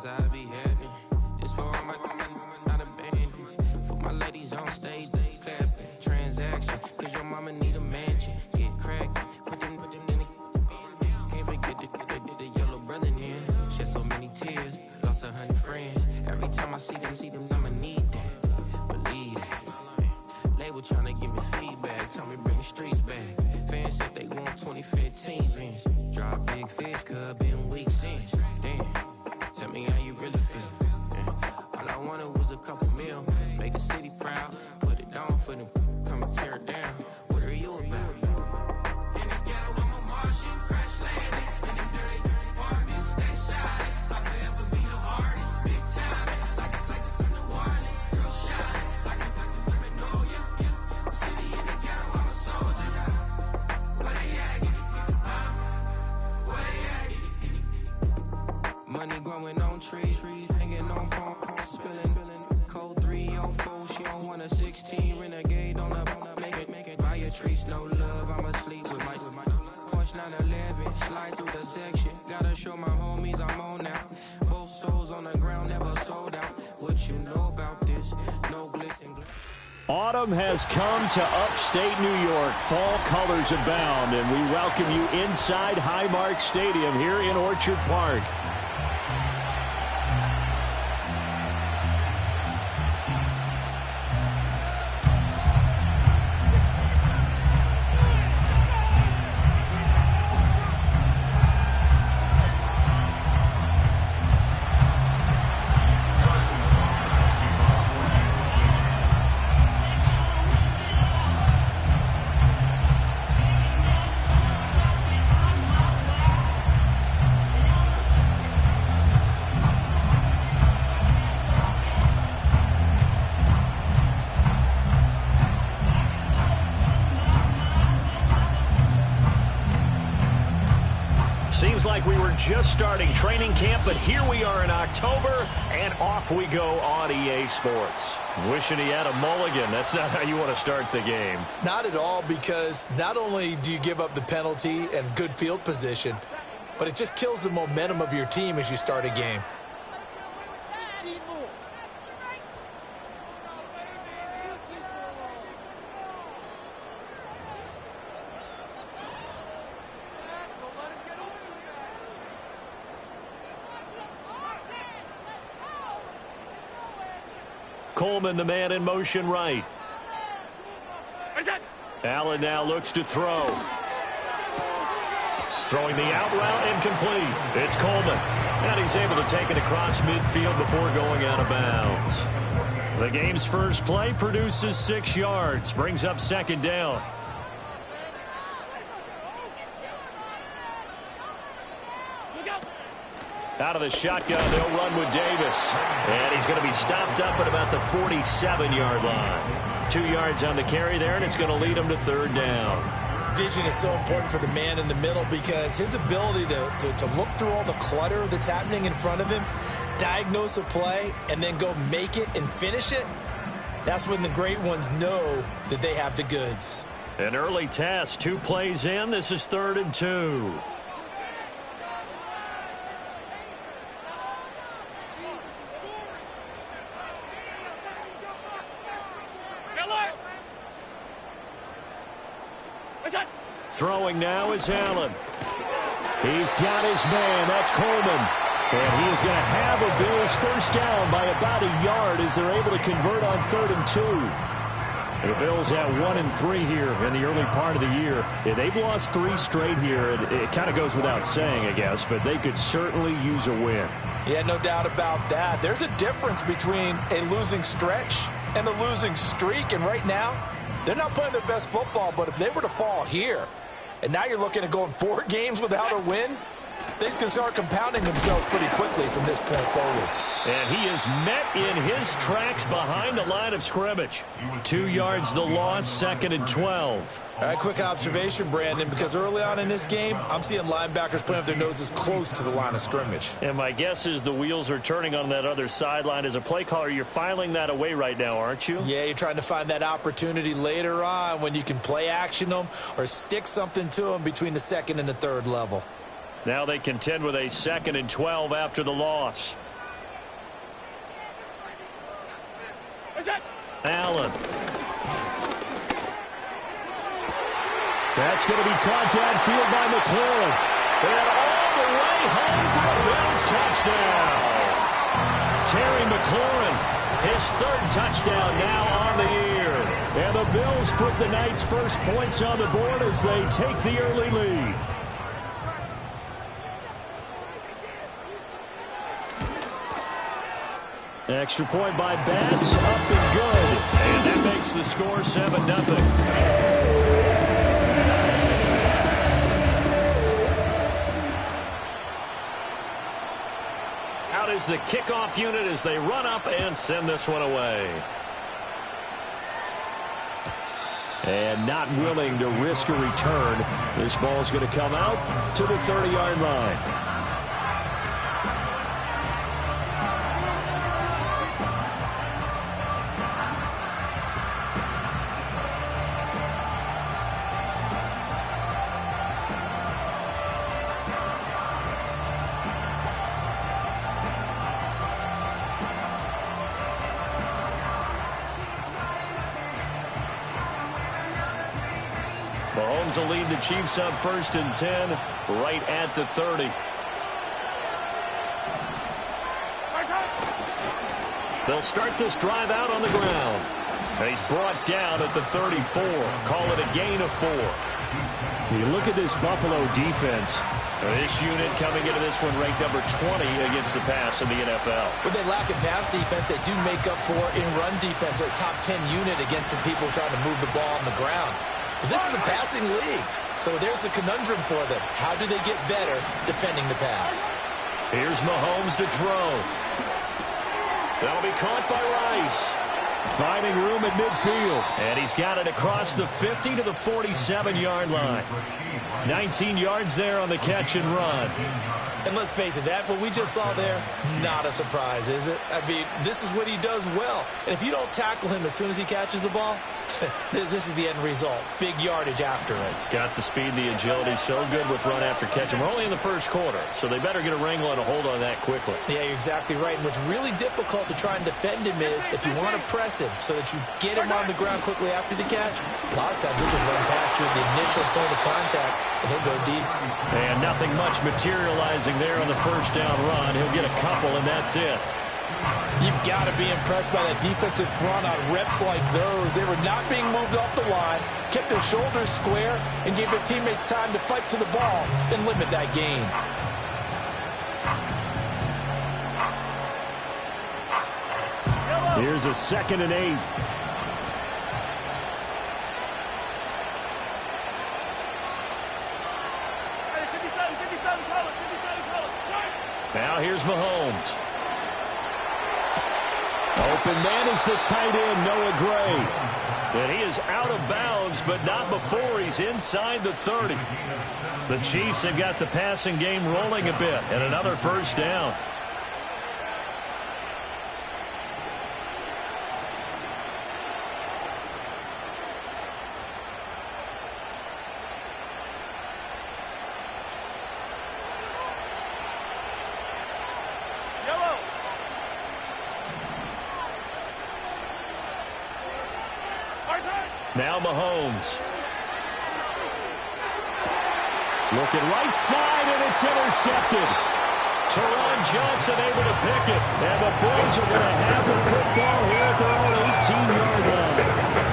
that's how I be happening. This for all my not abandoned. For my ladies on stage, they clapping. Transaction, cause your mama need a mansion. Get cracked, put them in the. Can't forget the yellow brother in. Shed so many tears, lost 100 friends. Every time I see them, I'ma need that. Believe that. Label tryna give me feedback, tell me bring the streets back. Fans said they want 2015 Vince. Drop big fish, cuz been weeks since. Damn, tell me how you really feel. All I wanted was a couple mil, make the city proud, put it down for them, come and tear it down. What are you about? In the ghetto, I'm a Martian, crash landing. In the dirty apartment, stay shiny. I'll forever be the hardest, big time. Like the New Orleans, real shine. Like the women know you. City in the ghetto, I'm a soldier. Where they at? Where they at? Money growing on trees, hanging on palm, spilling. Code 3 on 4, she don't want a 16. Renegade on up, make it. Buy a trees, no love, I'ma sleep with my Porsche 911, slide through the section. Gotta show my homies I'm on now. Both souls on the ground, never sold out. What you know about this? No glitz and Autumn has come to upstate New York. Fall colors abound, and we welcome you inside Highmark Stadium here in Orchard Park. Seems like we were just starting training camp, but here we are in October, and off we go on EA Sports. Wishing he had a mulligan. That's not how you want to start the game. Not at all, because not only do you give up the penalty and good field position, but it just kills the momentum of your team as you start a game. Coleman, the man in motion right. Allen now looks to throw. Throwing the out route incomplete. It's Coleman. And he's able to take it across midfield before going out of bounds. The game's first play produces 6 yards. Brings up second down. Out of the shotgun, they'll run with Davis. And he's going to be stopped up at about the 47-yard line. 2 yards on the carry there, and it's going to lead him to third down. Vision is so important for the man in the middle, because his ability to look through all the clutter that's happening in front of him, diagnose a play, and then go make it and finish it, that's when the great ones know that they have the goods. An early test, 2 plays in. This is 3rd and 2. Throwing now is Allen. He's got his man. That's Coleman. And he is going to have a Bills first down by about a yard as they're able to convert on 3rd and 2. The Bills have 1 and 3 here in the early part of the year. Yeah, they've lost 3 straight here. It kind of goes without saying, I guess, but they could certainly use a win. Yeah, no doubt about that. There's a difference between a losing stretch and a losing streak, and right now, they're not playing their best football, but if they were to fall here, and now you're looking at going 4 games without a win, things can start compounding themselves pretty quickly from this point forward. And he is met in his tracks behind the line of scrimmage. 2 yards the loss, 2nd and 12. All right, quick observation, Brandon, because early on in this game, I'm seeing linebackers playing with their noses close to the line of scrimmage. And my guess is the wheels are turning on that other sideline. As a play caller, you're filing that away right now, aren't you? Yeah, you're trying to find that opportunity later on when you can play action them or stick something to them between the 2nd and the 3rd level. Now they contend with a 2nd and 12 after the loss. Allen. That's going to be caught downfield by McLaurin. And all the way home for a Bills touchdown. Terry McLaurin, his third touchdown now on the year. And the Bills put the Knights' first points on the board as they take the early lead. Extra point by Bass, up and good. And that makes the score 7-0. Out is the kickoff unit as they run up and send this one away. And not willing to risk a return. This ball's going to come out to the 30-yard line. Mahomes will lead the Chiefs up 1st and 10 right at the 30. They'll start this drive out on the ground. And he's brought down at the 34. Call it a gain of 4. You look at this Buffalo defense. This unit coming into this one ranked number 20 against the pass in the NFL. When they lack in pass defense, they do make up for in run defense. They're a top 10 unit against some people trying to move the ball on the ground. But this is a passing league, so there's a conundrum for them. How do they get better defending the pass? Here's Mahomes to throw. That'll be caught by Rice. Finding room at midfield. And he's got it across the 50 to the 47-yard line. 19 yards there on the catch and run. And let's face it, that what we just saw there, not a surprise, is it? I mean, this is what he does well. And if you don't tackle him as soon as he catches the ball, this is the end result. Big yardage after it. Got the speed, the agility, so good with run after catch. And we're only in the first quarter, so they better get a wrangle and a hold on that quickly. Yeah, you're exactly right. And what's really difficult to try and defend him is if you want to press him so that you get him on the ground quickly after the catch, a lot of times he'll just run past you at the initial point of contact, and he'll go deep. And nothing much materializing there on the first down run. He'll get a couple, and that's it. You've got to be impressed by that defensive front on reps like those. They were not being moved off the line, kept their shoulders square, and gave their teammates time to fight to the ball and limit that gain. Here's a 2nd and 8. Now here's Mahomes. Open man is the tight end, Noah Gray. And he is out of bounds, but not before he's inside the 30. The Chiefs have got the passing game rolling a bit, and another first down. Now Mahomes. Looking right side, and it's intercepted. Teron Johnson able to pick it. And the Bills are going to have the football here at their own 18-yard line.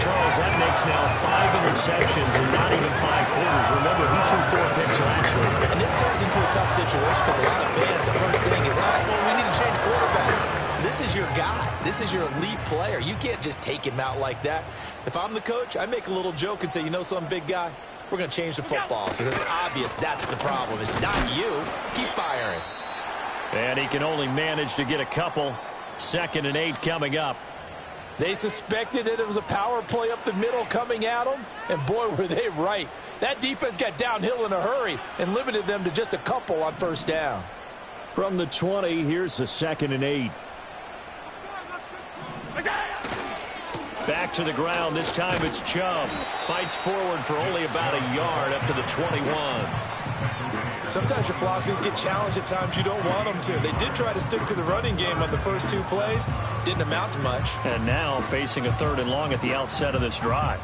Charles, that makes now 5 interceptions in not even 5 quarters. Remember, he threw 4 picks last week. And this turns into a tough situation because a lot of fans, the first thing is, well, we need to change quarterbacks. This is your guy. This is your elite player. You can't just take him out like that. If I'm the coach, I make a little joke and say, you know something, big guy? We're going to change the football. So it's obvious that's the problem. It's not you. Keep firing. And he can only manage to get a couple. 2nd and 8 coming up. They suspected that it was a power play up the middle coming at them, and boy, were they right. That defense got downhill in a hurry and limited them to just a couple on first down. From the 20, here's the 2nd and 8. Back to the ground. This time it's Chubb. Fights forward for only about a yard up to the 21. Sometimes your philosophies get challenged at times you don't want them to. They did try to stick to the running game on the first 2 plays. Didn't amount to much. And now facing a 3rd and long at the outset of this drive.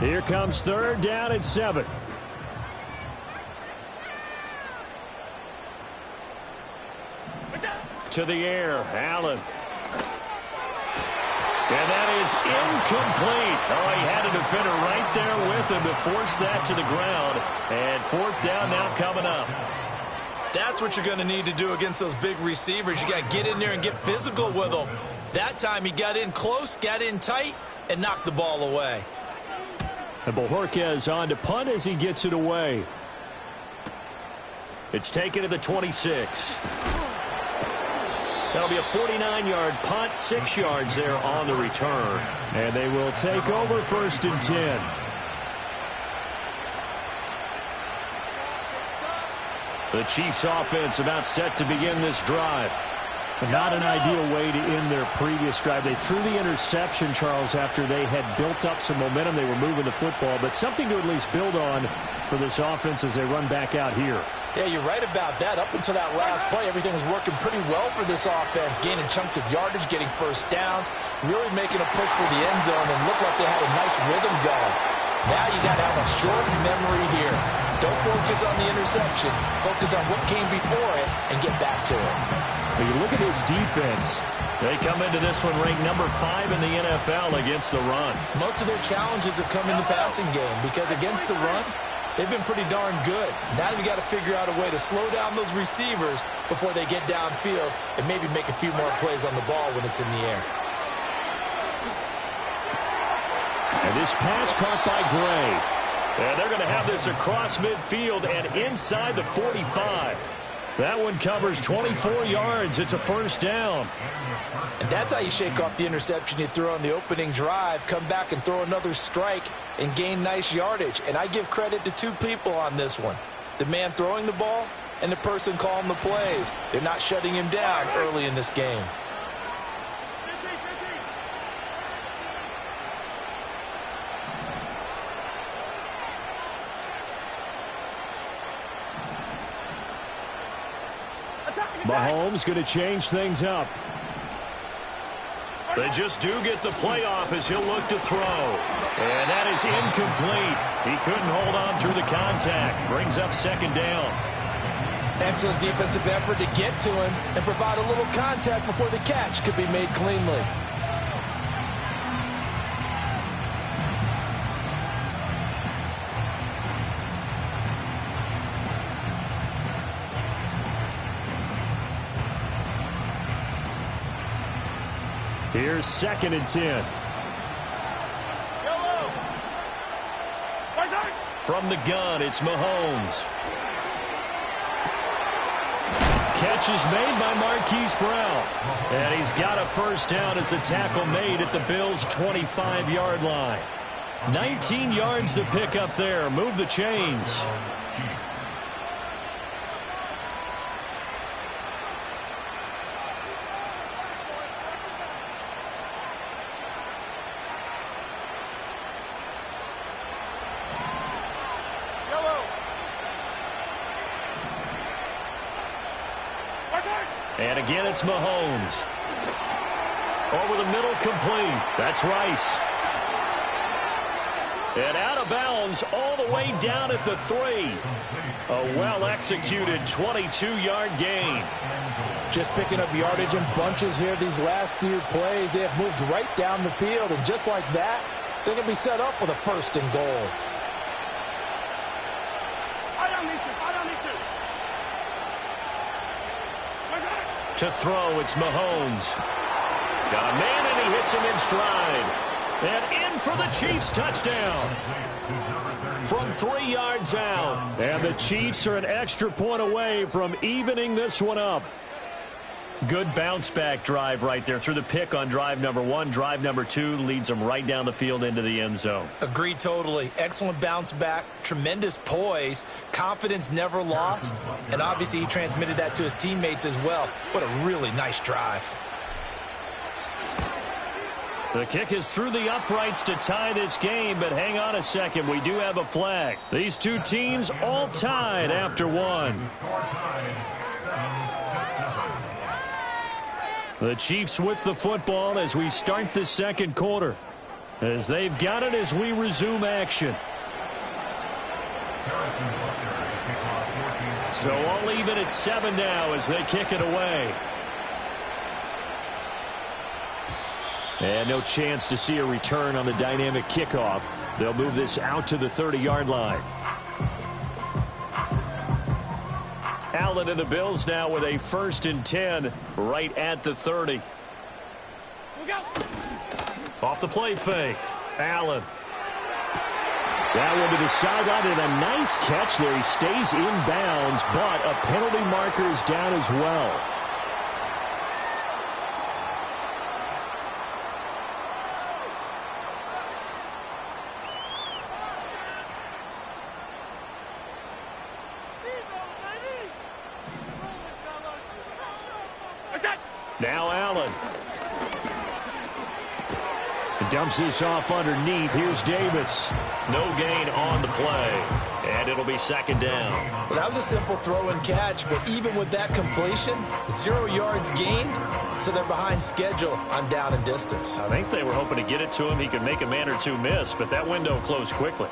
Here comes 3rd down and 7. To the air, Allen. And that is incomplete. Oh, he had a defender right there with him to force that to the ground. And 4th down now coming up. That's what you're going to need to do against those big receivers. You got to get in there and get physical with them. That time he got in close, got in tight, and knocked the ball away. And Bojorquez on to punt as he gets it away. It's taken to the 26. That'll be a 49-yard punt, 6 yards there on the return. And they will take over 1st and 10. The Chiefs offense about set to begin this drive. Not an ideal way to end their previous drive. They threw the interception, Charles, after they had built up some momentum. They were moving the football, but something to at least build on for this offense as they run back out here. Yeah, you're right about that. Up until that last play, everything was working pretty well for this offense, gaining chunks of yardage, getting 1st downs, really making a push for the end zone, and looked like they had a nice rhythm going. Now you got to have a short memory here. Don't focus on the interception. Focus on what came before it and get back to it. When you look at his defense, they come into this one ranked number 5 in the NFL against the run. Most of their challenges have come in the passing game because against the run, they've been pretty darn good. Now you got to figure out a way to slow down those receivers before they get downfield and maybe make a few more plays on the ball when it's in the air. And this pass caught by Gray. And they're going to have this across midfield and inside the 45. That one covers 24 yards. It's a 1st down. And that's how you shake off the interception you threw on the opening drive, come back and throw another strike and gain nice yardage. And I give credit to 2 people on this one. The man throwing the ball and the person calling the plays. They're not shutting him down early in this game. Mahomes going to change things up. They just do get the playoff as he'll look to throw. And that is incomplete. He couldn't hold on through the contact. Brings up 2nd down. Excellent defensive effort to get to him and provide a little contact before the catch could be made cleanly. Here's 2nd and 10. From the gun, it's Mahomes. Catch is made by Marquise Brown. And he's got a 1st down as a tackle made at the Bills' 25-yard line. 19 yards to pick up there. Move the chains. And again, it's Mahomes. Over the middle, complete. That's Rice. And out of bounds all the way down at the 3. A well-executed 22-yard gain. Just picking up yardage in bunches here these last few plays. They have moved right down the field, and just like that, they're going to be set up with a 1st and goal. To throw, it's Mahomes. Got a man, and he hits him in stride. And in for the Chiefs touchdown. From 3 yards out. And the Chiefs are an extra point away from evening this one up. Good bounce-back drive right there through the pick on drive number 1. Drive number 2 leads them right down the field into the end zone. Agree totally. Excellent bounce back, tremendous poise, confidence never lost, and obviously he transmitted that to his teammates as well. What a really nice drive. The kick is through the uprights to tie this game, but hang on a second. We do have a flag. These two teams all tied after one. The Chiefs with the football as we start the second quarter. As they've got it as we resume action. So all even at 7 now as they kick it away. And no chance to see a return on the dynamic kickoff. They'll move this out to the 30-yard line. Allen and the Bills now with a 1st and 10 right at the 30. Off the play fake. Allen. That one to the sideline and a nice catch there. He stays in bounds, but a penalty marker is down as well. Now Allen. Dumps this off underneath. Here's Davis. No gain on the play. And it'll be 2nd down. Well, that was a simple throw and catch, but even with that completion, 0 yards gained, so they're behind schedule on down and distance. I think they were hoping to get it to him. He could make a man or two miss, but that window closed quickly.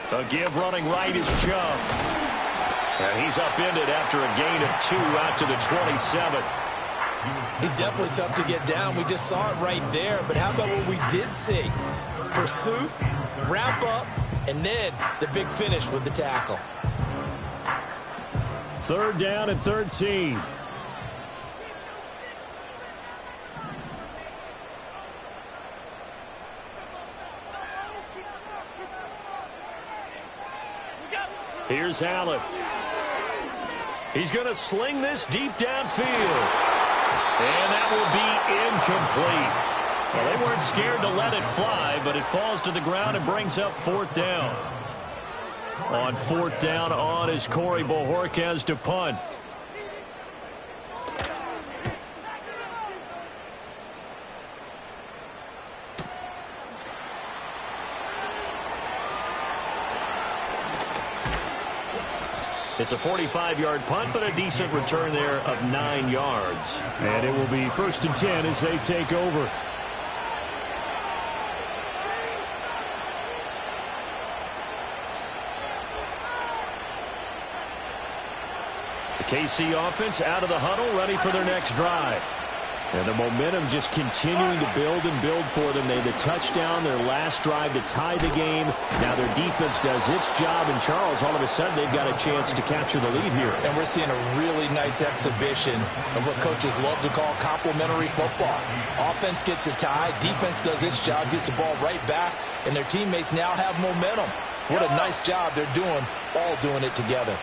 The give running right is Chubb. And he's upended after a gain of 2 out to the 27. He's definitely tough to get down. We just saw it right there. But how about what we did see? Pursuit, wrap up, and then the big finish with the tackle. 3rd down and 13. Here's Allen. He's going to sling this deep downfield. And that will be incomplete. Well, they weren't scared to let it fly, but it falls to the ground and brings up 4th down. On 4th down on is Corey Bojorquez to punt. It's a 45-yard punt, but a decent return there of 9 yards. And it will be 1st and 10 as they take over. The KC offense out of the huddle, ready for their next drive. And the momentum just continuing to build and build for them. They had the touchdown, their last drive to tie the game. Now their defense does its job, and Charles, all of a sudden, they've got a chance to capture the lead here. And we're seeing a really nice exhibition of what coaches love to call complementary football. Offense gets a tie, defense does its job, gets the ball right back, and their teammates now have momentum. What a nice job they're doing, all doing it together.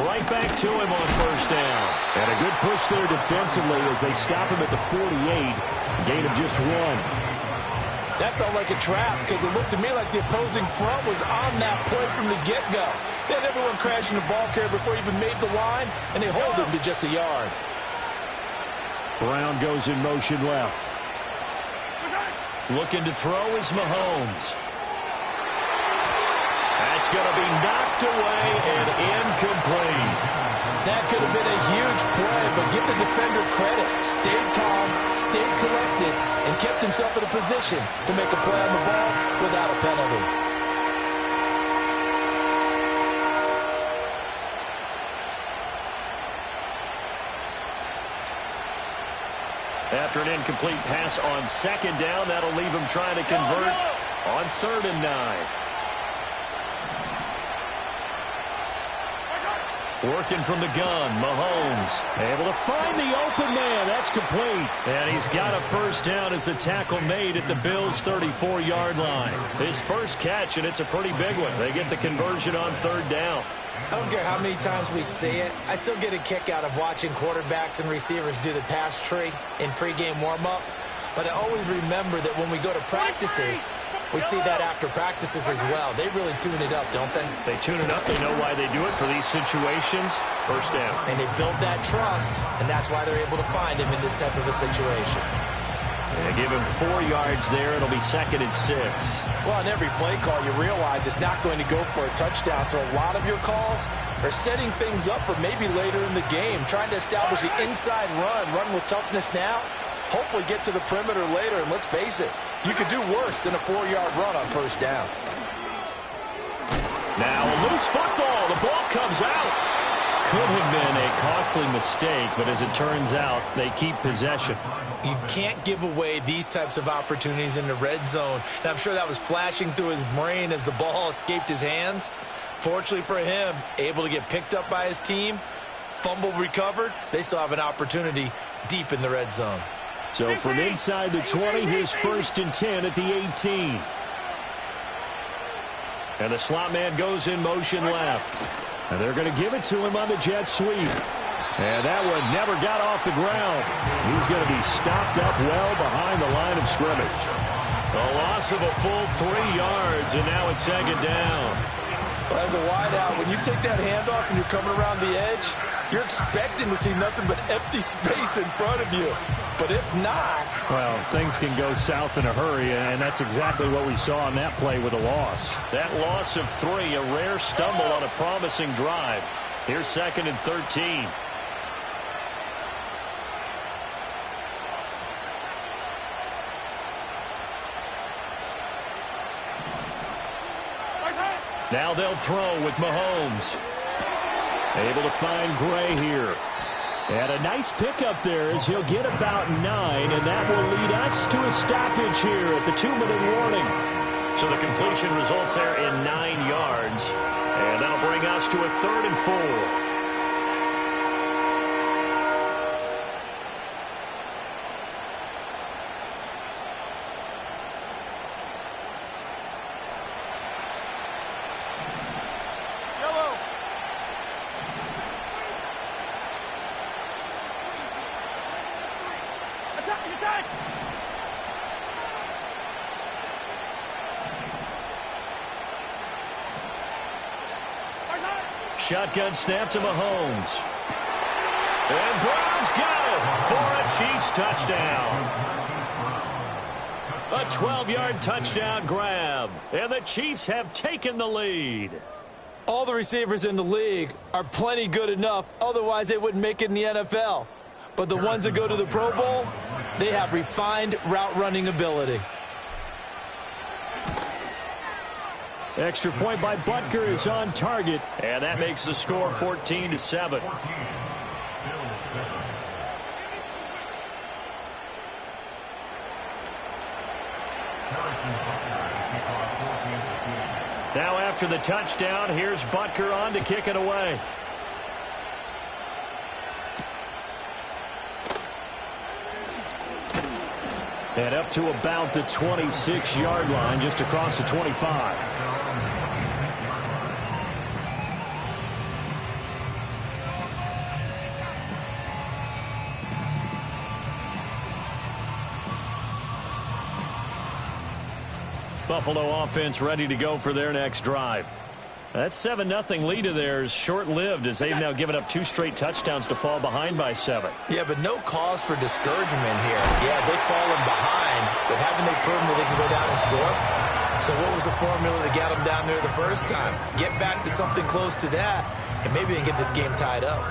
Right back to him on 1st down. And a good push there defensively as they stop him at the 48. Gain of just 1. That felt like a trap because it looked to me like the opposing front was on that play from the get-go. They had everyone crashing the ball carrier before he even made the line, and they hold him to just a yard. Brown goes in motion left. Looking to throw is Mahomes. That's going to be knocked away and incomplete. That could have been a huge play, but give the defender credit. Stayed calm, stayed collected, and kept himself in a position to make a play on the ball without a penalty. After an incomplete pass on 2nd down, that'll leave him trying to convert on 3rd and 9. Working from the gun, Mahomes able to find the open man. That's complete. And he's got a 1st down as the tackle made at the Bills' 34-yard line. His first catch, and it's a pretty big one. They get the conversion on 3rd down. I don't care how many times we say it. I still get a kick out of watching quarterbacks and receivers do the pass tree in pregame warm-up. But I always remember that when we go to practices, We see that after practices as well. They really tune it up, don't they? They tune it up. They know why they do it for these situations. First down. And they build that trust, and that's why they're able to find him in this type of a situation. They give him 4 yards there. It'll be 2nd and 6. Well, in every play call, you realize it's not going to go for a touchdown. So a lot of your calls are setting things up for maybe later in the game, trying to establish the inside run with toughness now, hopefully get to the perimeter later. And let's face it, you could do worse than a 4-yard run on first down. Now a loose football. The ball comes out. Could have been a costly mistake, but as it turns out, they keep possession. You can't give away these types of opportunities in the red zone. And I'm sure that was flashing through his brain as the ball escaped his hands. Fortunately for him, able to get picked up by his team, fumble recovered. They still have an opportunity deep in the red zone. So from inside the 20, here's 1st and 10 at the 18. And the slot man goes in motion left. And they're going to give it to him on the jet sweep. And that one never got off the ground. He's going to be stopped up well behind the line of scrimmage. A loss of a full 3 yards, and now it's 2nd down. Well, as a wideout, when you take that handoff and you're coming around the edge, you're expecting to see nothing but empty space in front of you. But if not... Well, things can go south in a hurry, and that's exactly what we saw on that play with a loss. That loss of 3, a rare stumble on a promising drive. Here's 2nd and 13. Now they'll throw with Mahomes. Able to find Gray here. And a nice pickup there as he'll get about 9, and that will lead us to a stoppage here at the 2-minute warning. So the completion results there in 9 yards, and that'll bring us to a 3rd and 4. Shotgun snap to Mahomes. And Brown's got it for a Chiefs touchdown. A 12-yard touchdown grab. And the Chiefs have taken the lead. All the receivers in the league are plenty good enough. Otherwise, they wouldn't make it in the NFL. But the ones that go to the Pro Bowl, they have refined route running ability. Extra point by Butker is on target, and that makes the score 14-7. Now after the touchdown, here's Butker on to kick it away. And up to about the 26-yard line, just across the 25. Buffalo offense ready to go for their next drive. That 7-0 lead of theirs short-lived as they've now given up 2 straight touchdowns to fall behind by 7. Yeah, but no cause for discouragement here. Yeah, they've fallen behind, but haven't they proven that they can go down and score? So what was the formula that got them down there the first time? Get back to something close to that, and maybe they can get this game tied up.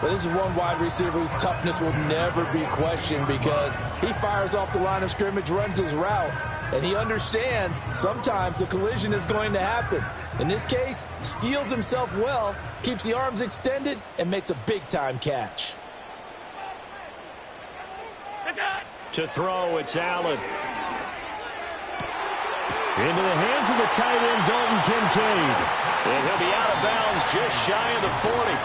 But this is one wide receiver whose toughness will never be questioned because he fires off the line of scrimmage, runs his route, and he understands sometimes the collision is going to happen. In this case, steals himself well, keeps the arms extended, and makes a big-time catch. To throw, it's Allen. Into the hands of the tight end, Dalton Kincaid. And he'll be out of bounds just shy of the 40.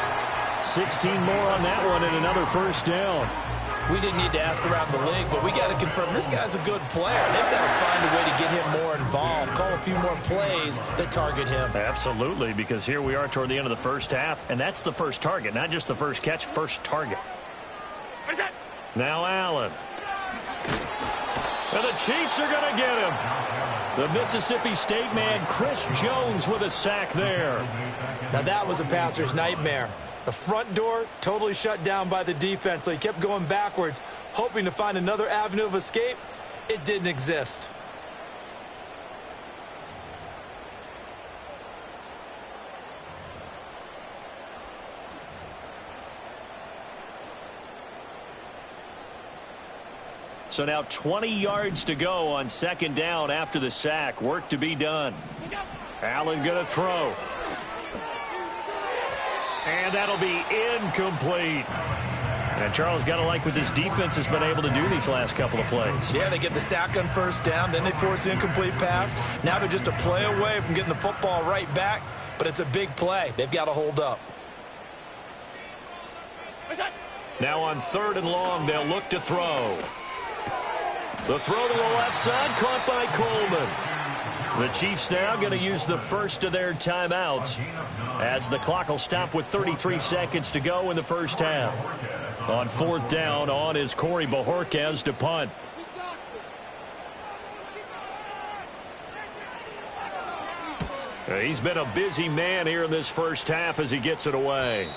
16 more on that one and another first down. We didn't need to ask around the league, but we got to confirm this guy's a good player. They've got to find a way to get him more involved, call a few more plays that target him. Absolutely, because here we are toward the end of the first half, and that's the first target, not just the first catch, first target. Now Allen. And the Chiefs are going to get him. The Mississippi State man, Chris Jones, with a sack there. Now that was a passer's nightmare. The front door totally shut down by the defense, so he kept going backwards, hoping to find another avenue of escape. It didn't exist. So now 20 yards to go on second down after the sack. Work to be done. Allen going to throw. And that'll be incomplete. And Charles, got to like what this defense has been able to do these last couple of plays. Yeah, they get the sack on first down, then they force the incomplete pass. Now they're just a play away from getting the football right back, but it's a big play. They've got to hold up. Now on 3rd and long, they'll look to throw. The throw to the left side, caught by Coleman. The Chiefs now going to use the first of their timeouts as the clock will stop with 33 seconds to go in the first half. On 4th down, on is Corey Bojorquez to punt. He's been a busy man here in this first half as he gets it away.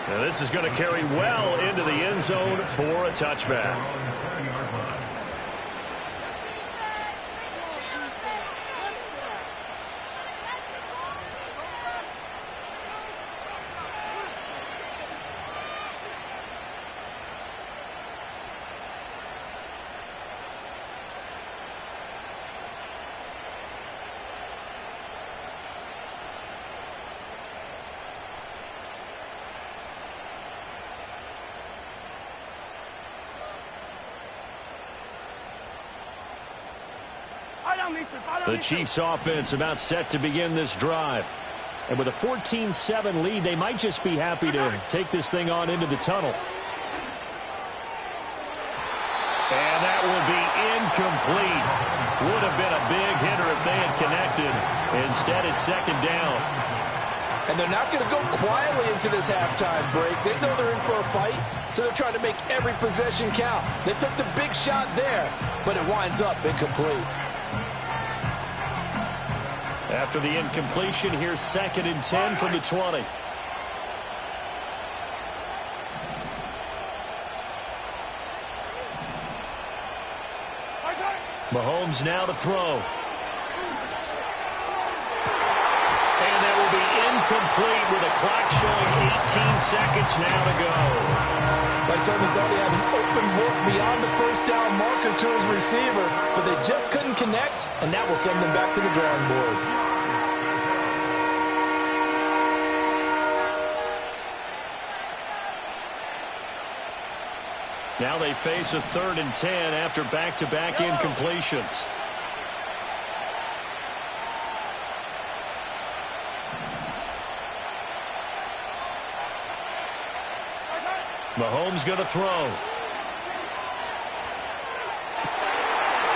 Now this is going to carry well into the end zone for a touchback. The Chiefs offense about set to begin this drive. And with a 14-7 lead, they might just be happy to take this thing on into the tunnel. And that will be incomplete. Would have been a big hitter if they had connected. Instead, it's second down. And they're not going to go quietly into this halftime break. They know they're in for a fight, so they're trying to make every possession count. They took the big shot there, but it winds up incomplete. After the incompletion, here's 2nd and 10 from the 20. Mahomes now to throw. And that will be incomplete with a clock showing 18 seconds now to go. I certainly thought he had an open look beyond the first down marker to his receiver, but they just couldn't connect, and that will send them back to the drawing board. Now they face a 3rd and 10 after back-to-back incompletions. Mahomes going to throw.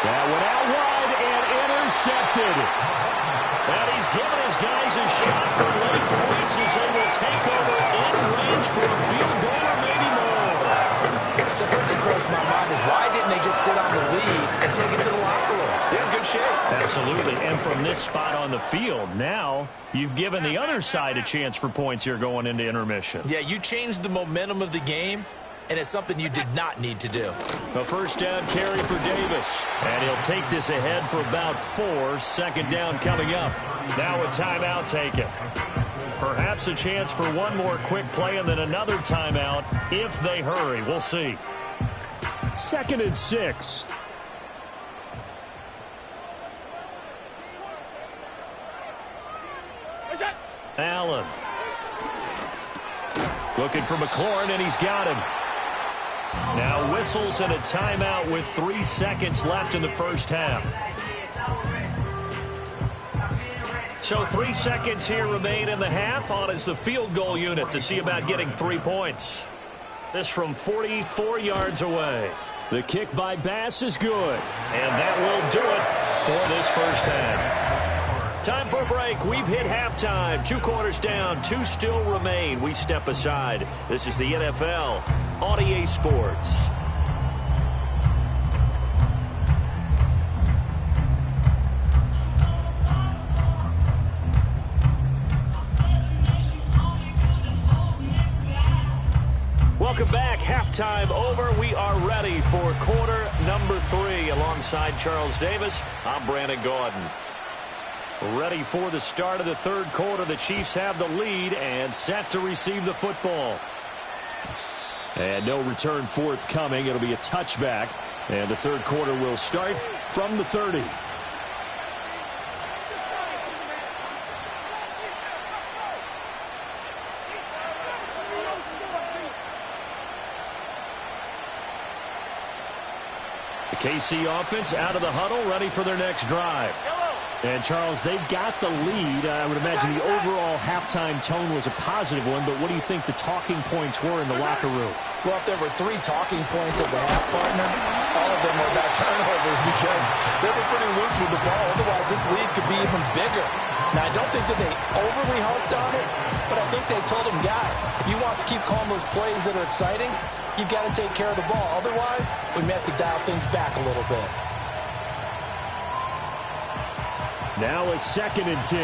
That went out wide and intercepted. And he's given his guys a shot for late points as they will take over in range for a field goal or maybe more. So first thing crossed my mind is why didn't they just sit on the lead and take it to the locker room? They're in good shape. Absolutely. And from this spot on the field, now you've given the other side a chance for points here going into intermission. Yeah, you changed the momentum of the game, and it's something you did not need to do. A first down carry for Davis. And he'll take this ahead for about 4. 2nd down coming up. Now a timeout taken. Perhaps a chance for one more quick play and then another timeout if they hurry. We'll see. 2nd and 6. Allen. Looking for McLaurin, and he's got him. Now whistles and a timeout with 3 seconds left in the first half. So 3 seconds here remain in the half. On is the field goal unit to see about getting 3 points. This from 44 yards away. The kick by Bass is good. And that will do it for this first half. Time for a break. We've hit halftime. 2 quarters down. 2 still remain. We step aside. This is the NFL on EA Sports. Halftime over. We are ready for quarter number 3. Alongside Charles Davis, I'm Brandon Gaudin. Ready for the start of the third quarter. The Chiefs have the lead and set to receive the football. And no return forthcoming. It'll be a touchback. And the third quarter will start from the 30. The KC offense out of the huddle, ready for their next drive. And, Charles, they've got the lead. I would imagine the overall halftime tone was a positive one, but what do you think the talking points were in the locker room? Well, if there were 3 talking points at the half, partner, all of them were about turnovers because they were pretty loose with the ball. Otherwise, this lead could be even bigger. Now, I don't think that they overly harped on it, but I think they told them, guys, if you want to keep calling those plays that are exciting, you've got to take care of the ball. Otherwise, we may have to dial things back a little bit. Now a 2nd and 10.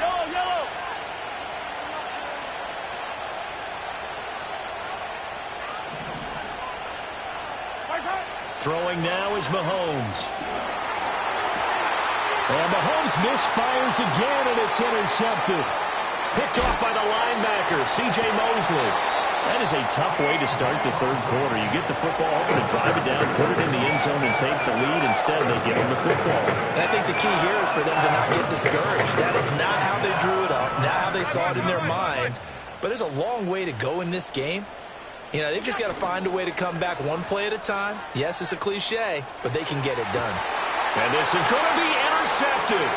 Yellow, yellow. Throwing now is Mahomes. And Mahomes misfires again, and it's intercepted. Picked off by the linebacker, C.J. Mosley. That is a tough way to start the third quarter. You get the football, hoping to drive it down, put it in the end zone, and take the lead. Instead, they give them the football. And I think the key here is for them to not get discouraged. That is not how they drew it up, not how they saw it in their minds. But there's a long way to go in this game. You know, they've just got to find a way to come back one play at a time. Yes, it's a cliche, but they can get it done. And this is going to be intercepted.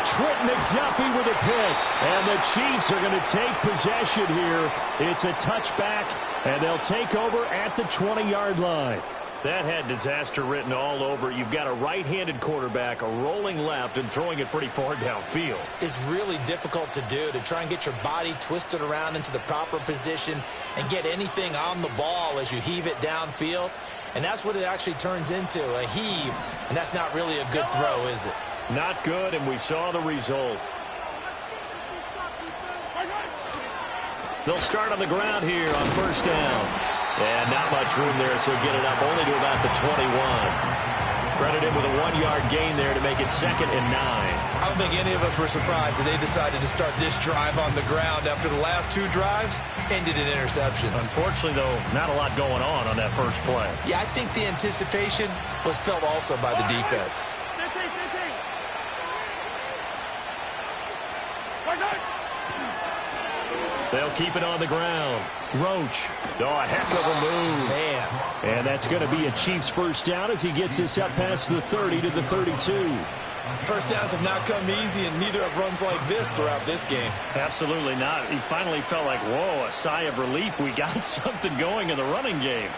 Trent McDuffie with a pick. And the Chiefs are going to take possession here. It's a touchback, and they'll take over at the 20-yard line. That had disaster written all over. You've got a right-handed quarterback rolling left and throwing it pretty far downfield. It's really difficult to do, to try and get your body twisted around into the proper position and get anything on the ball as you heave it downfield. And that's what it actually turns into, a heave. And that's not really a good throw, is it? Not good, and we saw the result. They'll start on the ground here on first down. And not much room there, so get it up only to about the 21. Credit him with a 1-yard gain there to make it 2nd and 9. I don't think any of us were surprised that they decided to start this drive on the ground after the last 2 drives ended in interceptions. Unfortunately, though, not a lot going on that first play. Yeah, I think the anticipation was felt also by the defense. They'll keep it on the ground. Roach. Oh, a heck of a move. Man. And that's going to be a Chiefs first down as he gets this up past the 30 to the 32. First downs have not come easy, and neither have runs like this throughout this game. Absolutely not. He finally felt like, whoa, a sigh of relief. We got something going in the running game.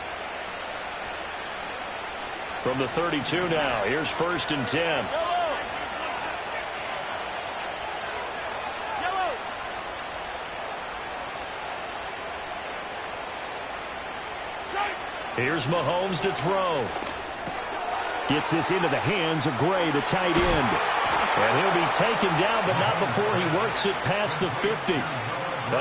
From the 32 now, here's 1st and 10. Here's Mahomes to throw. Gets this into the hands of Gray, the tight end. And he'll be taken down, but not before he works it past the 50.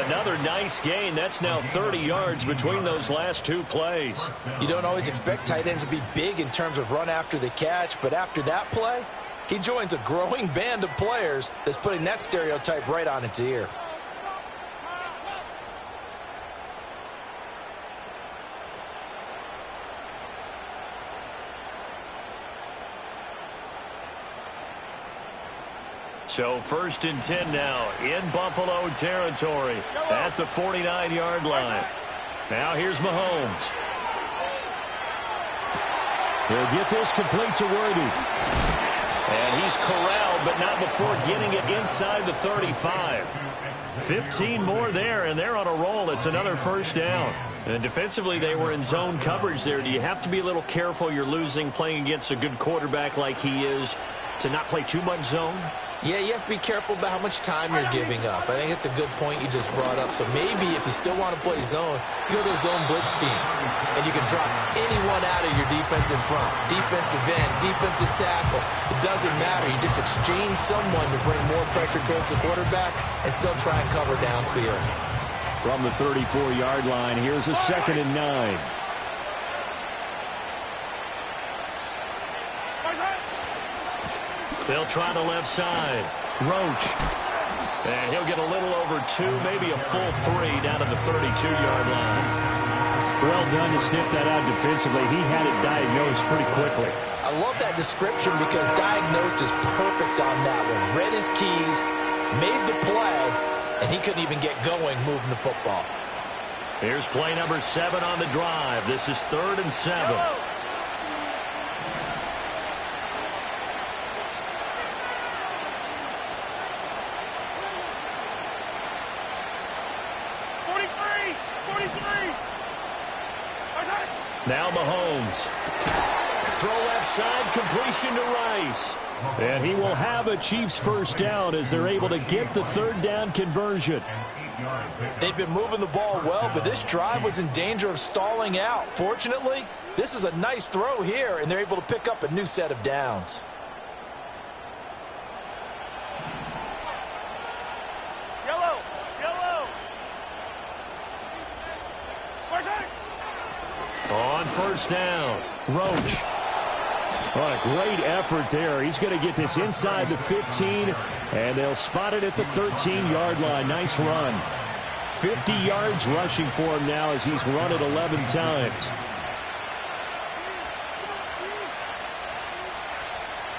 Another nice gain. That's now 30 yards between those last 2 plays. You don't always expect tight ends to be big in terms of run after the catch, but after that play, he joins a growing band of players that's putting that stereotype right on its ear. So 1st and 10 now in Buffalo territory at the 49-yard line. Now here's Mahomes. He'll get this complete to Worthy. And he's corralled, but not before getting it inside the 35. 15 more there, and they're on a roll. It's another first down. And defensively, they were in zone coverage there. Do you have to be a little careful? You're losing, playing against a good quarterback like he is, to not play too much zone? Yeah, you have to be careful about how much time you're giving up. I think it's a good point you just brought up. So maybe if you still want to play zone, you go to a zone blitz scheme. And you can drop anyone out of your defensive front. Defensive end, defensive tackle. It doesn't matter. You just exchange someone to bring more pressure towards the quarterback and still try and cover downfield. From the 34-yard line, here's a 2nd and 9. They'll try the left side. Roach. And he'll get a little over 2, maybe a full 3 down to the 32-yard line. Well done to sniff that out defensively. He had it diagnosed pretty quickly. I love that description because diagnosed is perfect on that one. Read his keys, made the play, and he couldn't even get going moving the football. Here's play number 7 on the drive. This is 3rd and 7. Now Mahomes. Throw left side, completion to Rice. And he will have a Chiefs first down as they're able to get the 3rd down conversion. They've been moving the ball well, but this drive was in danger of stalling out. Fortunately, this is a nice throw here, and they're able to pick up a new set of downs. On first down, Roach. Oh, a great effort there. He's going to get this inside the 15, and they'll spot it at the 13-yard line. Nice run. 50 yards rushing for him now as he's run it 11 times.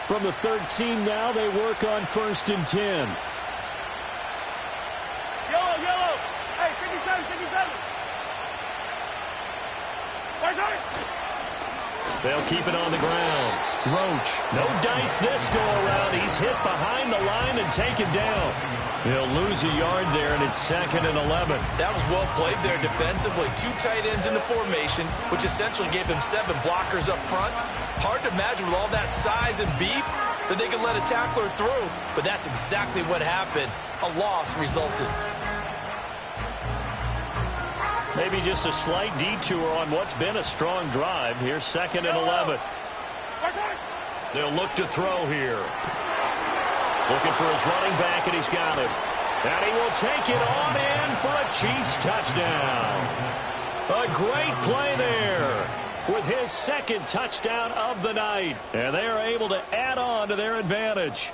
From the 13 now, they work on 1st and 10. Yellow. Hey, 57, 57. They'll keep it on the ground. Roach, no dice this go-around. He's hit behind the line and taken down. They'll lose a yard there, and it's 2nd and 11. That was well played there defensively. 2 tight ends in the formation, which essentially gave them 7 blockers up front. Hard to imagine with all that size and beef that they could let a tackler through, but that's exactly what happened. A loss resulted. Maybe just a slight detour on what's been a strong drive. Here's 2nd and 11. They'll look to throw here. Looking for his running back, and he's got it. And he will take it on in for a Chiefs touchdown. A great play there with his 2nd touchdown of the night. And they are able to add on to their advantage.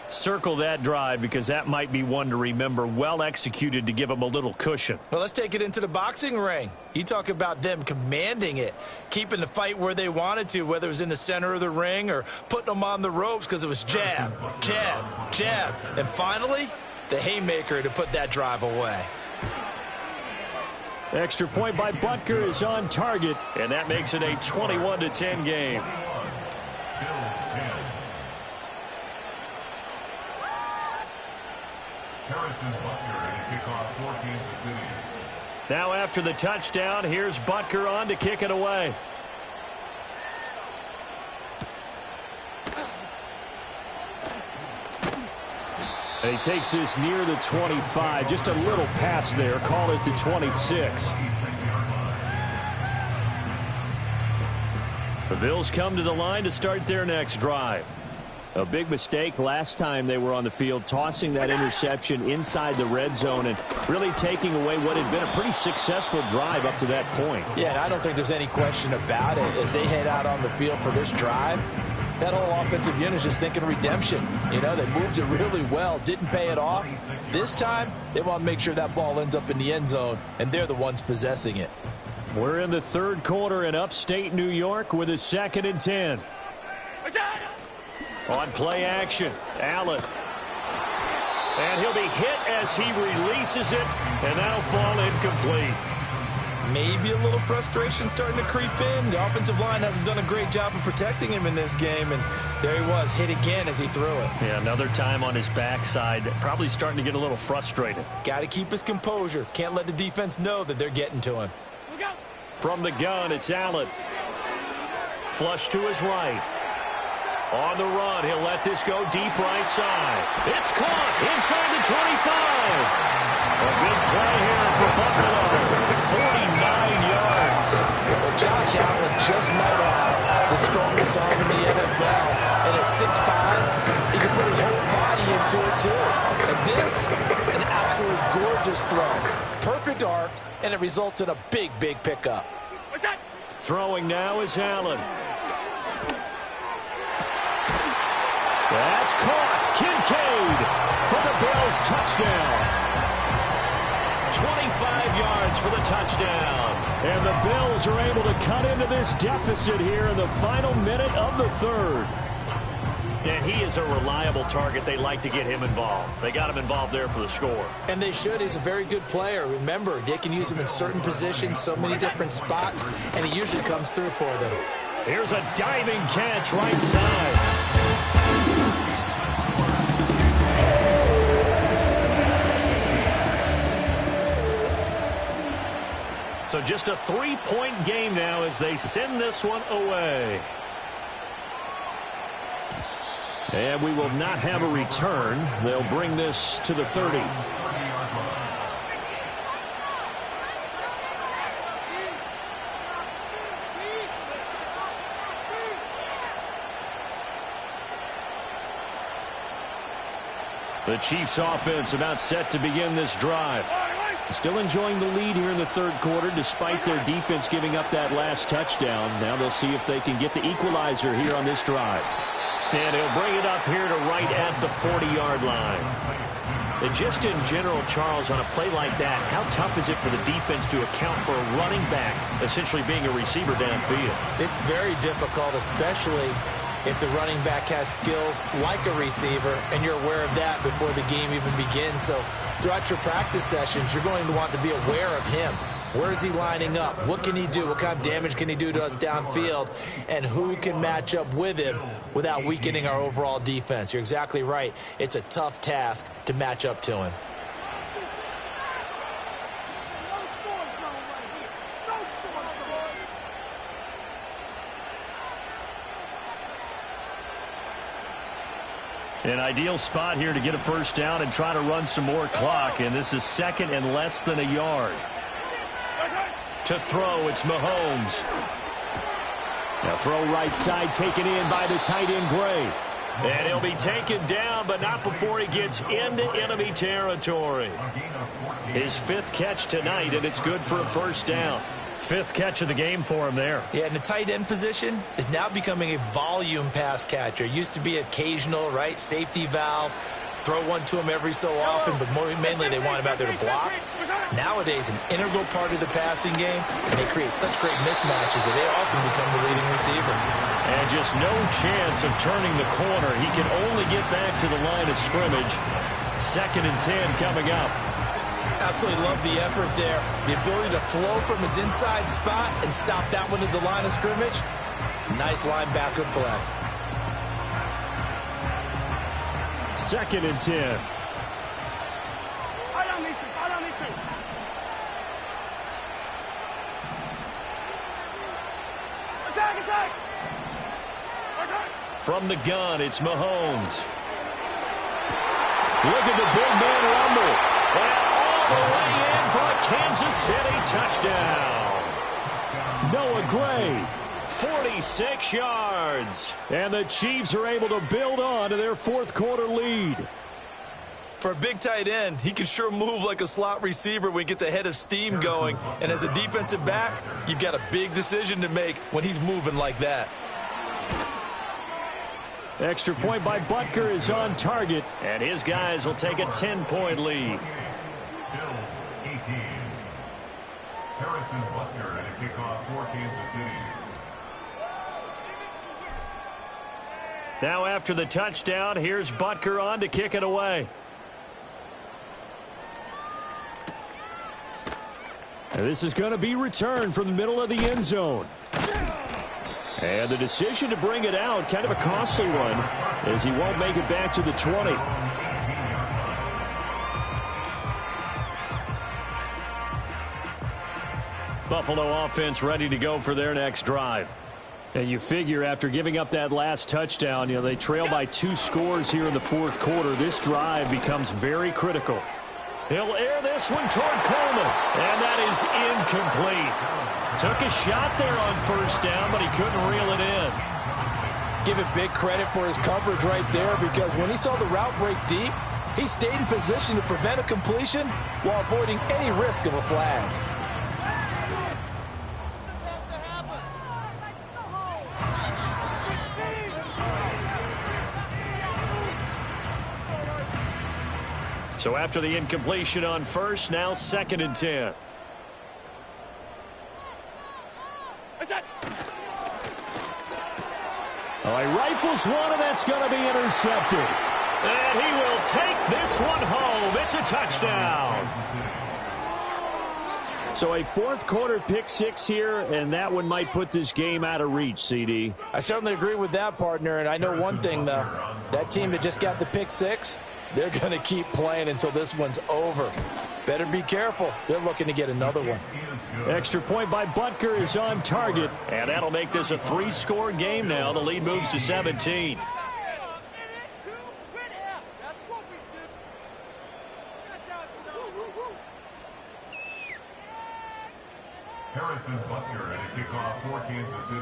Circle that drive because that might be one to remember. Well executed to give them a little cushion. Well, let's take it into the boxing ring. You talk about them commanding it, keeping the fight where they wanted to, whether it was in the center of the ring or putting them on the ropes because it was jab, jab, jab. And finally, the haymaker to put that drive away. Extra point by Butker is on target, and that makes it a 21-10 game. Now after the touchdown, here's Butker on to kick it away. And he takes this near the 25. Just a little pass there. Call it the 26. The Bills come to the line to start their next drive. A big mistake last time they were on the field, tossing that interception inside the red zone and really taking away what had been a pretty successful drive up to that point. Yeah, and I don't think there's any question about it. As they head out on the field for this drive, that whole offensive unit is just thinking redemption. You know, they moved it really well, didn't pay it off. This time, they want to make sure that ball ends up in the end zone, and they're the ones possessing it. We're in the third quarter in upstate New York with a 2nd and 10. On play action, Allen. And he'll be hit as he releases it, and that'll fall incomplete. Maybe a little frustration starting to creep in. The offensive line hasn't done a great job of protecting him in this game, and there he was, hit again as he threw it. Yeah, another time on his backside, probably starting to get a little frustrated. Got to keep his composure. Can't let the defense know that they're getting to him. From the gun, it's Allen. Flush to his right. On the run, he'll let this go deep right side. It's caught inside the 25. A big play here for Buffalo. 49 yards. Well, Josh Allen just might have the strongest arm in the NFL. And at 6'5", he can put his whole body into it, too. And this, an absolute gorgeous throw. perfect arc, and it results in a big, big pickup. What's that? Throwing now is Allen. That's caught. Kincaid for the Bills touchdown. 25 yards for the touchdown. And the Bills are able to cut into this deficit here in the final minute of the third. And he is a reliable target. They like to get him involved. They got him involved there for the score. And they should. He's a very good player. Remember, they can use him in certain positions, so many different spots, and he usually comes through for them. Here's a diving catch right side. So just a 3-point game now as they send this one away. And we will not have a return. They'll bring this to the 30. The Chiefs offense about set to begin this drive. Still enjoying the lead here in the third quarter despite their defense giving up that last touchdown. Now they'll see if they can get the equalizer here on this drive. And he'll bring it up here to right at the 40-yard line. And just in general, Charles, on a play like that, how tough is it for the defense to account for a running back essentially being a receiver downfield? It's very difficult, especially if the running back has skills like a receiver, and you're aware of that before the game even begins. So throughout your practice sessions, you're going to want to be aware of him. Where is he lining up? What can he do? What kind of damage can he do to us downfield? And who can match up with him without weakening our overall defense? You're exactly right. It's a tough task to match up to him. An ideal spot here to get a first down and try to run some more clock. And this is second and less than a yard. To throw, it's Mahomes. Now throw right side taken in by the tight end Gray. And he'll be taken down, but not before he gets into enemy territory. His fifth catch tonight, and it's good for a first down. Fifth catch of the game for him there. Yeah, and the tight end position is now becoming a volume pass catcher. Used to be occasional, right? Safety valve. Throw one to him every so often, but mainly they want him out there to block. Nowadays, an integral part of the passing game, and they create such great mismatches that they often become the leading receiver. And just no chance of turning the corner. He can only get back to the line of scrimmage. 2nd and 10 coming up. Absolutely love the effort there. The ability to flow from his inside spot and stop that one at the line of scrimmage. Nice linebacker play. 2nd and 10. Attack! From the gun, it's Mahomes. Look at the big man rumble. And all the way in for a Kansas City touchdown. Noah Gray, 46 yards. And the Chiefs are able to build on to their fourth quarter lead. For a big tight end, he can sure move like a slot receiver when he gets a head of steam going. And as a defensive back, you've got a big decision to make when he's moving like that. Extra point by Butker is on target, and his guys will take a 10-point lead. Bills 18. Harrison Butker at a kickoff for Kansas City. Now after the touchdown, here's Butker on to kick it away. And this is going to be returned from the middle of the end zone. And the decision to bring it out, kind of a costly one, as he won't make it back to the 20. Buffalo offense ready to go for their next drive. And you figure after giving up that last touchdown, they trail by 2 scores here in the fourth quarter. This drive becomes very critical. He'll air this one toward Coleman, and that is incomplete. Took a shot there on first down, but he couldn't reel it in. Give it big credit for his coverage right there, because when he saw the route break deep, He stayed in position to prevent a completion while avoiding any risk of a flag. So after the incompletion on first, now 2nd and 10. Oh, he rifles one, and that's going to be intercepted. And he will take this one home. It's a touchdown. So a fourth-quarter pick-6 here, and that one might put this game out of reach, CD. I certainly agree with that, partner, and I know one thing, though. That team that just got the pick-6, they're going to keep playing until this one's over. Better be careful. They're looking to get another one. Extra point by Butker is on target, and that'll make this a 3-score game now. The lead moves to 17.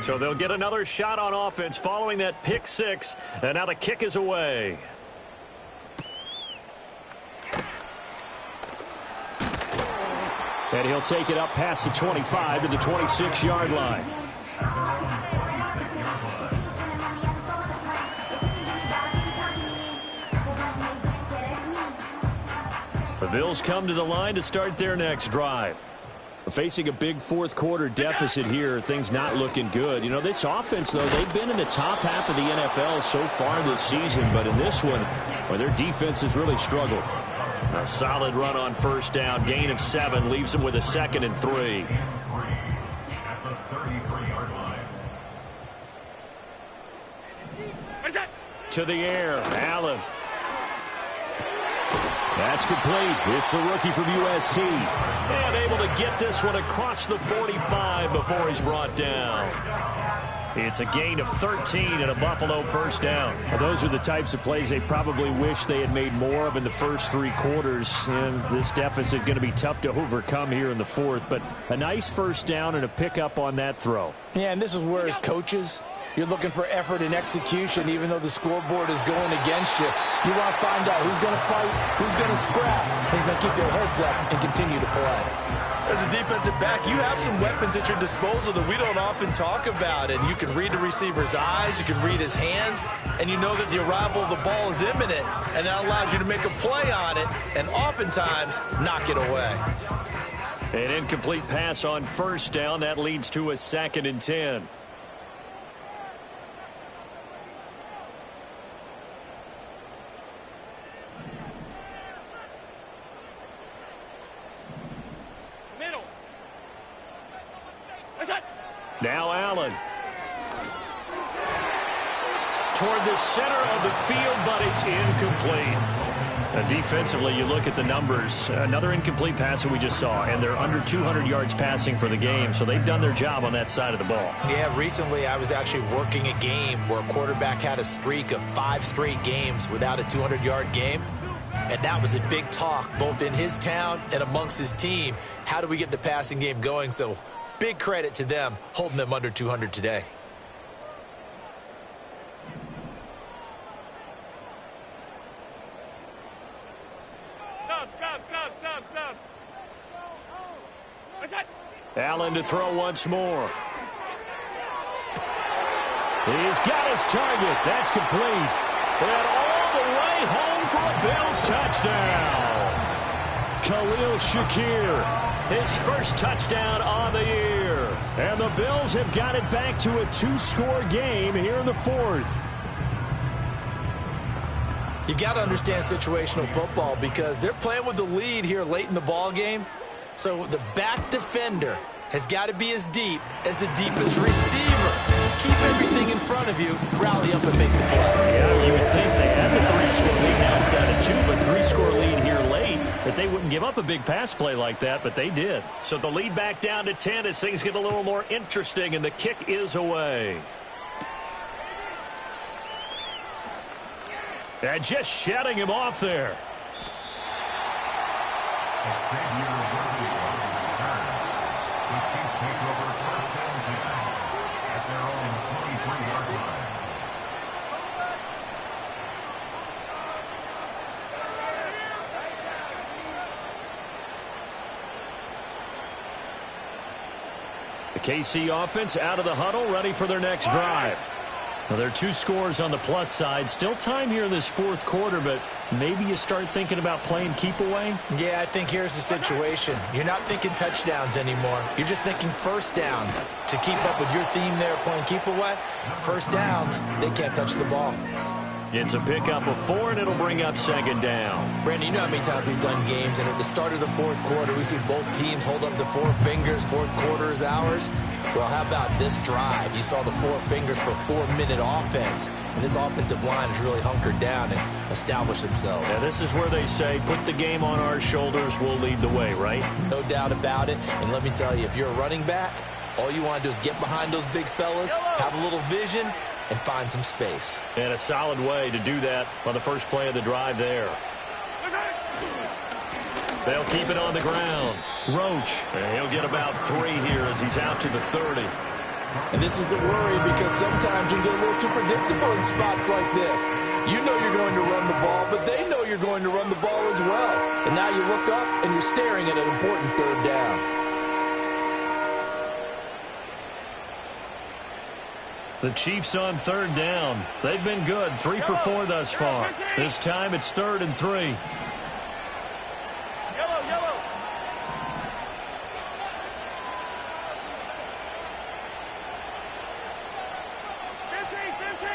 So they'll get another shot on offense following that pick-6, and now the kick is away. And he'll take it up past the 25 to the 26-yard line. The Bills come to the line to start their next drive. Facing a big fourth-quarter deficit here, things not looking good. You know, this offense, though, they've been in the top half of the NFL so far this season, but in this one, well, their defense has really struggled. A solid run on first down, gain of 7, leaves them with a 2nd and 3. At the 33-yard line. To the air, Allen. That's complete. It's the rookie from USC. And able to get this one across the 45 before he's brought down. It's a gain of 13 and a Buffalo first down. Well, those are the types of plays they probably wish they had made more of in the first 3 quarters. And this deficit going to be tough to overcome here in the fourth. But a nice first down and a pickup on that throw. Yeah, and this is where, as coaches, you're looking for effort and execution, even though the scoreboard is going against you. You want to find out who's going to fight, who's going to scrap, who's going to keep their heads up and continue to play. As a defensive back, you have some weapons at your disposal that we don't often talk about. And you can read the receiver's eyes, you can read his hands, and you know that the arrival of the ball is imminent, and that allows you to make a play on it and oftentimes knock it away. An incomplete pass on first down. That leads to a 2nd and 10. Now Allen. Toward the center of the field, but it's incomplete. Defensively, you look at the numbers. Another incomplete pass that we just saw, and they're under 200 yards passing for the game, so they've done their job on that side of the ball. Yeah, recently I was actually working a game where a quarterback had a streak of 5 straight games without a 200-yard game. And that was a big talk, both in his town and amongst his team. How do we get the passing game going? So big credit to them holding them under 200 today. Allen to throw once more. He's got his target. That's complete. And all the way home for a Bills touchdown. Khalil Shakir, his first touchdown on the year. And the Bills have got it back to a 2-score game here in the fourth. You've got to understand situational football because they're playing with the lead here late in the ball game. So the back defender has got to be as deep as the deepest receiver. Keep everything in front of you, rally up and make the play. Yeah, you would think they had the 3-score lead. Now it's down to 2, but 3-score lead here late. That they wouldn't give up a big pass play like that, but they did. So the lead back down to 10 as things get a little more interesting, and the kick is away. And just shutting him off there. KC offense out of the huddle, ready for their next drive. Now, there are 2 scores on the plus side. Still time here in this fourth quarter, but maybe you start thinking about playing keep away? Yeah, I think here's the situation. You're not thinking touchdowns anymore. You're just thinking first downs. To keep up with your theme there playing keep away, first downs, they can't touch the ball. It's a pickup of 4, and it'll bring up second down. Brandon, you know how many times we've done games, and at the start of the fourth quarter, we see both teams hold up the 4 fingers, fourth quarter is ours. Well, how about this drive? You saw the 4 fingers for a 4-minute offense, and this offensive line has really hunkered down and established themselves. Yeah, this is where they say, put the game on our shoulders, we'll lead the way, right? No doubt about it, and let me tell you, if you're a running back, all you want to do is get behind those big fellas, have a little vision, and find some space. And a solid way to do that on the first play of the drive there. They'll keep it on the ground. Roach, and he'll get about 3 here as he's out to the 30. And this is the worry, because sometimes you get a little too predictable in spots like this. You know you're going to run the ball, but they know you're going to run the ball as well. And now you look up and you're staring at an important third down. The Chiefs on third down. They've been good, 3 for 4 thus far. This time it's 3rd and 3. Yellow, yellow. 15.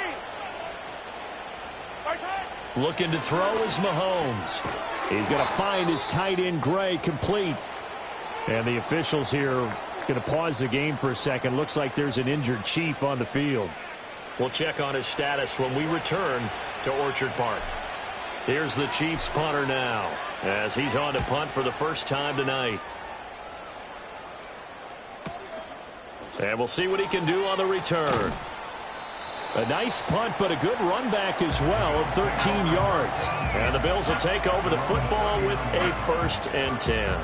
Right side. Looking to throw is Mahomes. He's going to find his tight end Gray complete. And the officials here going to pause the game for a second. Looks like there's an injured Chief on the field. We'll check on his status when we return to Orchard Park. Here's the Chiefs punter now as he's on to punt for the first time tonight. And we'll see what he can do on the return. A nice punt, but a good run back as well of 13 yards. And the Bills will take over the football with a 1st and 10.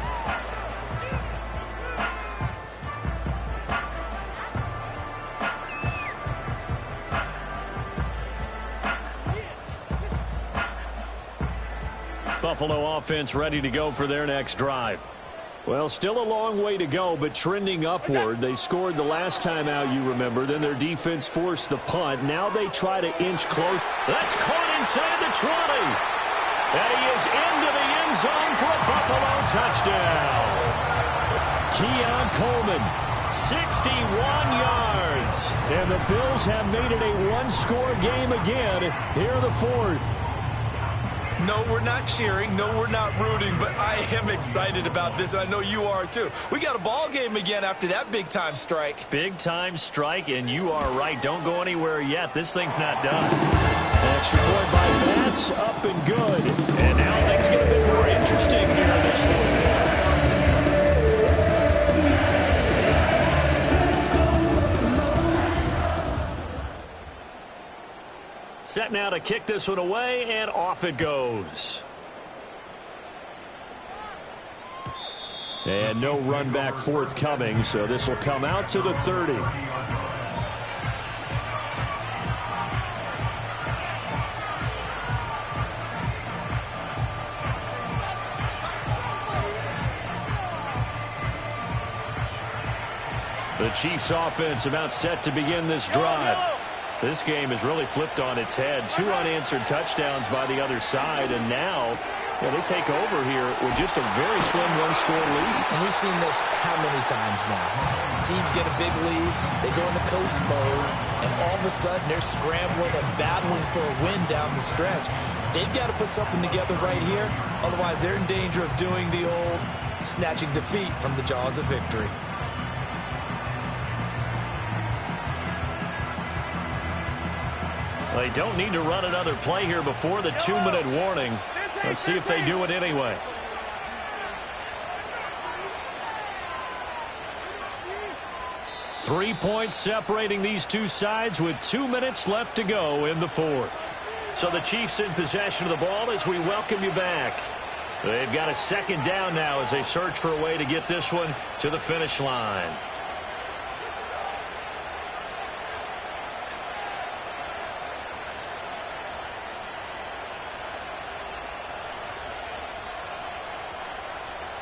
Buffalo offense ready to go for their next drive. Well, still a long way to go, but trending upward. They scored the last time out, you remember. Then their defense forced the punt. Now they try to inch close. That's caught inside the 20. And he is into the end zone for a Buffalo touchdown. Keon Coleman, 61 yards. And the Bills have made it a 1-score game again here in the 4th. No, we're not cheering. No, we're not rooting, but I am excited about this, and I know you are too. We got a ball game again after that big-time strike. Big-time strike, and you are right. Don't go anywhere yet. This thing's not done. Extra point by Bass, up and good. And now things get a bit more interesting here in this 4th quarter. Set now to kick this one away, and off it goes. And no run back forthcoming, so this will come out to the 30. The Chiefs offense about set to begin this drive. This game has really flipped on its head. 2 unanswered touchdowns by the other side, and now they take over here with just a very slim 1-score lead. And we've seen this how many times now? Teams get a big lead, they go into coast mode, and all of a sudden they're scrambling and battling for a win down the stretch. They've got to put something together right here, otherwise they're in danger of doing the old snatching defeat from the jaws of victory. They don't need to run another play here before the 2-minute warning. Let's see if they do it anyway. Three points separating these two sides with 2 minutes left to go in the 4th. So the Chiefs in possession of the ball as we welcome you back. They've got a 2nd down now as they search for a way to get this one to the finish line.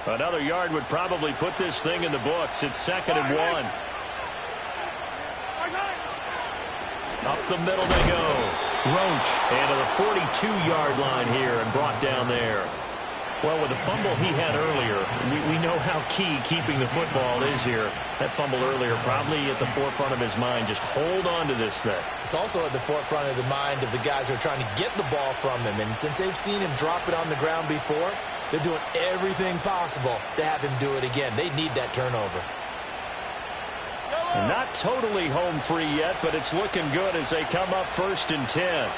Another yard would probably put this thing in the books. It's 2nd and 1. Up the middle they go. Roach into the 42-yard line here and brought down there. Well, with the fumble he had earlier, we know how key keeping the football is here. That fumble earlier probably at the forefront of his mind. Just hold on to this thing. It's also at the forefront of the mind of the guys who are trying to get the ball from him. And since they've seen him drop it on the ground before, they're doing everything possible to have him do it again. They need that turnover. And not totally home free yet, but it's looking good as they come up 1st and 10.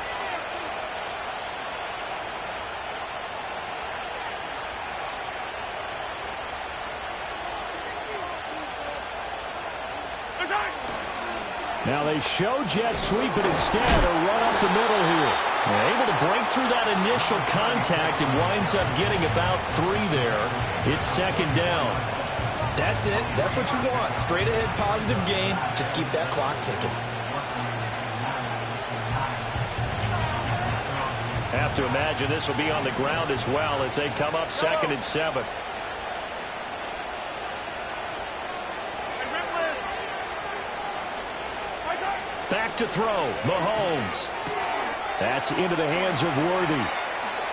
Now they show jet sweep, but instead a run up the middle here. They're able to break through that initial contact and winds up getting about 3 there. It's 2nd down. That's it. That's what you want. Straight ahead positive gain. Just keep that clock ticking. Have to imagine this will be on the ground as well as they come up 2nd and 7. Back to throw. Mahomes. That's into the hands of Worthy.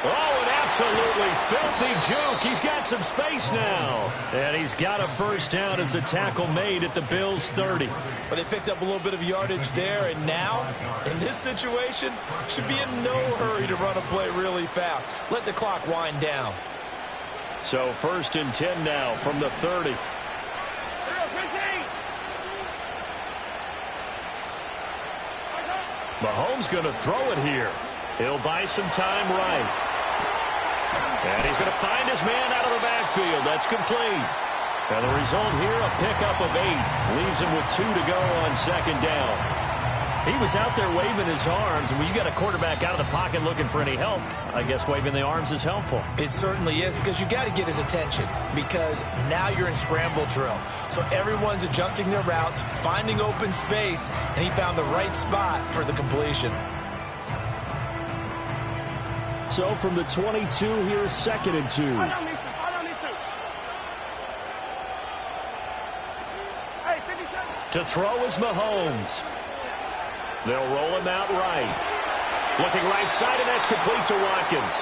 Oh, an absolutely filthy juke. He's got some space now. And he's got a 1st down as the tackle made at the Bills' 30. But they picked up a little bit of yardage there, and now, in this situation, should be in no hurry to run a play really fast. Let the clock wind down. So 1st and 10 now from the 30. Mahomes going to throw it here. He'll buy some time right. And he's going to find his man out of the backfield. That's complete. And the result here, a pickup of 8. Leaves him with 2 to go on 2nd down. He was out there waving his arms, and when you got a quarterback out of the pocket looking for any help, I guess waving the arms is helpful. It certainly is, because you got to get his attention, because now you're in scramble drill. So everyone's adjusting their routes, finding open space, and he found the right spot for the completion. So from the 22, here's 2nd and 2. To throw is Mahomes. They'll roll him out right. Looking right side, and that's complete to Watkins.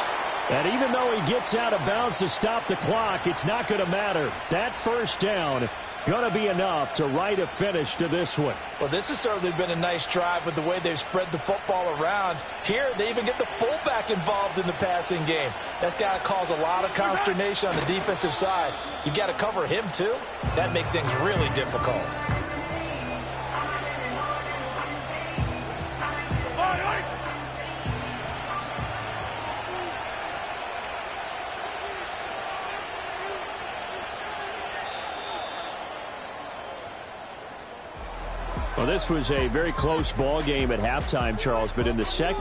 And even though he gets out of bounds to stop the clock, it's not going to matter. That 1st down going to be enough to write a finish to this one. Well, this has certainly been a nice drive with the way they've spread the football around. Here, they even get the fullback involved in the passing game. That's got to cause a lot of consternation on the defensive side. You've got to cover him, too. That makes things really difficult. Well, this was a very close ball game at halftime, Charles, but in the second